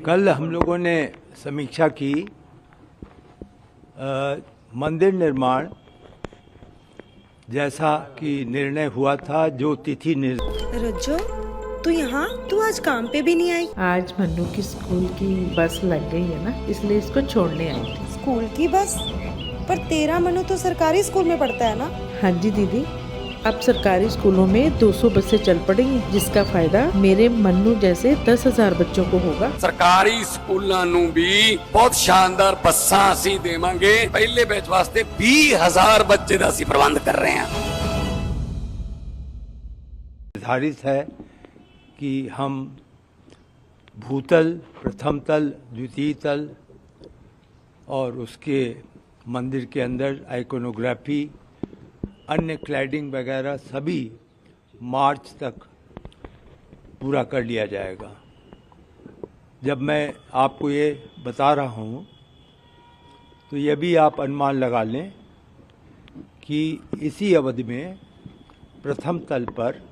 कल हम लोगों ने समीक्षा की मंदिर निर्माण जैसा कि निर्णय हुआ था, जो तिथि रज्जो, तू यहाँ? तू आज काम पे भी नहीं आई? आज मन्नू की स्कूल की बस लग गई है ना, इसलिए इसको छोड़ने आई थी। स्कूल की बस? पर तेरा मन्नू तो सरकारी स्कूल में पढ़ता है ना? हाँ जी दीदी, अब सरकारी स्कूलों में 200 बसें चल पड़ेंगी, जिसका फायदा मेरे मन्नू जैसे 10,000 बच्चों को होगा। सरकारी स्कूलों ਨੂੰ भी बहुत शानदार ਬੱਸਾਂ ਅਸੀਂ ਦੇਵਾਂਗੇ। ਪਹਿਲੇ ਬੈਚ ਵਾਸਤੇ 20,000 ਬੱਚੇ ਦਾ ਅਸੀਂ ਪ੍ਰਬੰਧ ਕਰ ਰਹੇ ਹਾਂ। निर्धारित है कि हम भूतल, प्रथम तल, द्वितीय तल और उसके मंदिर के अंदर आइकोनोग्राफी, अन्य क्लैडिंग वगैरह सभी मार्च तक पूरा कर लिया जाएगा। जब मैं आपको ये बता रहा हूँ तो यह भी आप अनुमान लगा लें कि इसी अवधि में प्रथम तल पर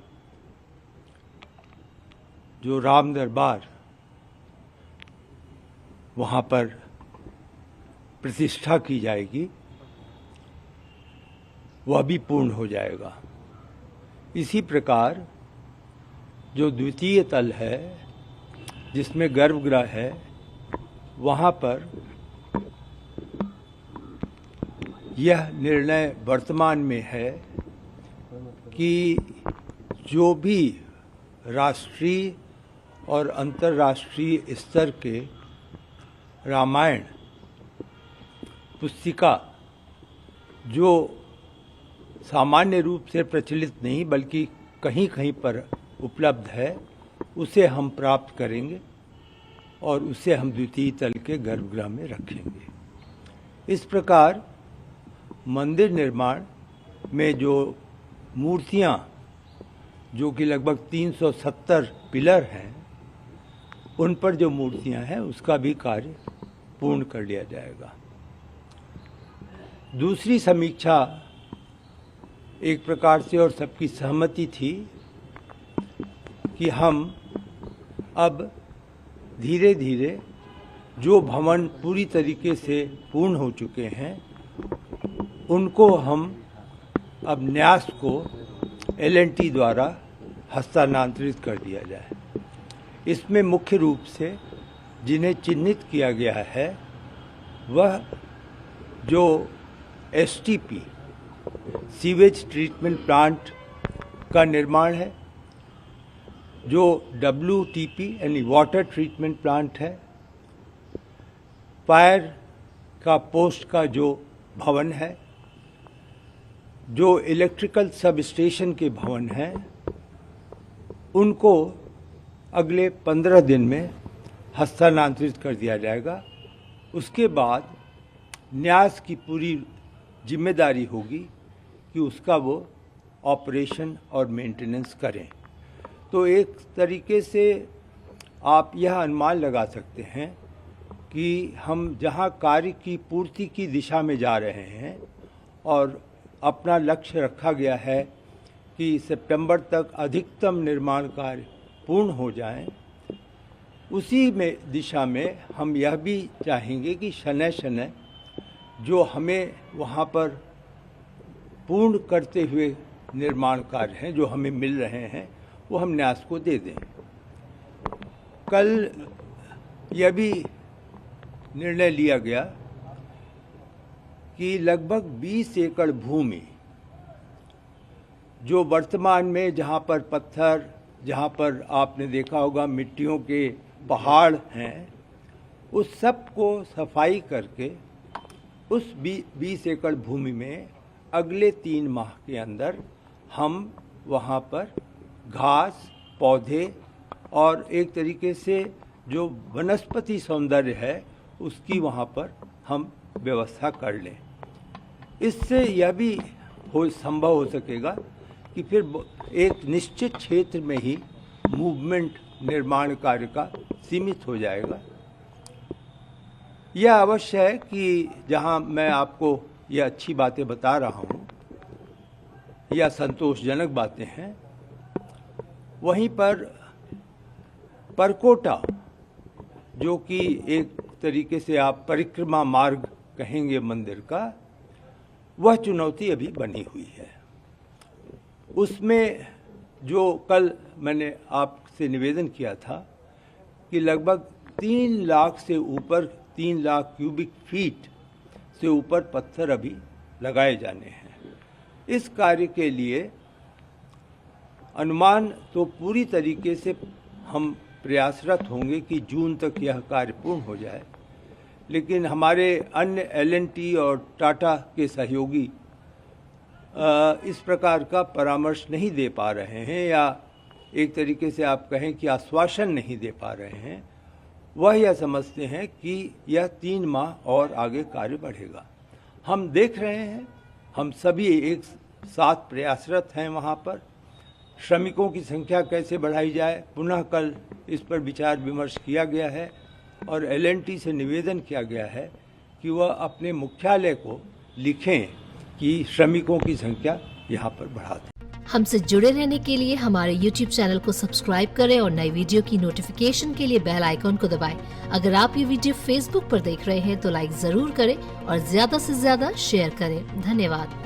जो राम दरबार वहाँ पर प्रतिष्ठा की जाएगी, वह भी पूर्ण हो जाएगा। इसी प्रकार जो द्वितीय तल है, जिसमें गर्भगृह है, वहाँ पर यह निर्णय वर्तमान में है कि जो भी राष्ट्रीय और अंतर्राष्ट्रीय स्तर के रामायण पुस्तिका जो सामान्य रूप से प्रचलित नहीं बल्कि कहीं कहीं पर उपलब्ध है, उसे हम प्राप्त करेंगे और उसे हम द्वितीय तल के गर्भगृह में रखेंगे। इस प्रकार मंदिर निर्माण में जो मूर्तियाँ, जो कि लगभग 370 पिलर हैं, उन पर जो मूर्तियाँ हैं उसका भी कार्य पूर्ण कर लिया जाएगा। दूसरी समीक्षा एक प्रकार से और सबकी सहमति थी कि हम अब धीरे धीरे जो भवन पूरी तरीके से पूर्ण हो चुके हैं उनको हम अब न्यास को L&T द्वारा हस्तांतरित कर दिया जाए। इसमें मुख्य रूप से जिन्हें चिन्हित किया गया है वह जो STP सीवेज ट्रीटमेंट प्लांट का निर्माण है, जो WTP यानी वाटर ट्रीटमेंट प्लांट है, फायर का पोस्ट का जो भवन है, जो इलेक्ट्रिकल सब स्टेशन के भवन हैं, उनको अगले 15 दिन में हस्तांतरित कर दिया जाएगा। उसके बाद न्यास की पूरी जिम्मेदारी होगी कि उसका वो ऑपरेशन और मेंटेनेंस करें। तो एक तरीके से आप यह अनुमान लगा सकते हैं कि हम जहां कार्य की पूर्ति की दिशा में जा रहे हैं और अपना लक्ष्य रखा गया है कि सितंबर तक अधिकतम निर्माण कार्य पूर्ण हो जाएं, उसी में दिशा में हम यह भी चाहेंगे कि शनय शनय जो हमें वहाँ पर पूर्ण करते हुए निर्माण कार्य हैं जो हमें मिल रहे हैं वो हम न्यास को दे दें। कल यह भी निर्णय लिया गया कि लगभग 20 एकड़ भूमि जो वर्तमान में जहाँ पर पत्थर, जहाँ पर आपने देखा होगा मिट्टियों के पहाड़ हैं, उस सब को सफाई करके उस 20 एकड़ भूमि में अगले 3 माह के अंदर हम वहाँ पर घास, पौधे और एक तरीके से जो वनस्पति सौंदर्य है उसकी वहाँ पर हम व्यवस्था कर लें। इससे यह भी संभव हो सकेगा कि फिर एक निश्चित क्षेत्र में ही मूवमेंट निर्माण कार्य का सीमित हो जाएगा। यह अवश्य है कि जहां मैं आपको यह अच्छी बातें बता रहा हूं या संतोषजनक बातें हैं, वहीं पर परकोटा जो कि एक तरीके से आप परिक्रमा मार्ग कहेंगे मंदिर का, वह चुनौती अभी बनी हुई है। उसमें जो कल मैंने आपसे निवेदन किया था कि लगभग 3 लाख से ऊपर, 3 लाख क्यूबिक फीट से ऊपर पत्थर अभी लगाए जाने हैं। इस कार्य के लिए अनुमान तो पूरी तरीके से हम प्रयासरत होंगे कि जून तक यह कार्य पूर्ण हो जाए, लेकिन हमारे अन्य L&T और टाटा के सहयोगी इस प्रकार का परामर्श नहीं दे पा रहे हैं, या एक तरीके से आप कहें कि आश्वासन नहीं दे पा रहे हैं। वह यह समझते हैं कि यह 3 माह और आगे कार्य बढ़ेगा। हम देख रहे हैं, हम सभी एक साथ प्रयासरत हैं वहाँ पर। श्रमिकों की संख्या कैसे बढ़ाई जाए, पुनः कल इस पर विचार विमर्श किया गया है और L&T से निवेदन किया गया है कि वह अपने मुख्यालय को लिखें कि श्रमिकों की संख्या यहाँ पर बढ़ा दें। हमसे जुड़े रहने के लिए हमारे YouTube चैनल को सब्सक्राइब करें और नई वीडियो की नोटिफिकेशन के लिए बेल आइकॉन को दबाएं। अगर आप ये वीडियो Facebook पर देख रहे हैं तो लाइक जरूर करें और ज्यादा से ज्यादा शेयर करें। धन्यवाद।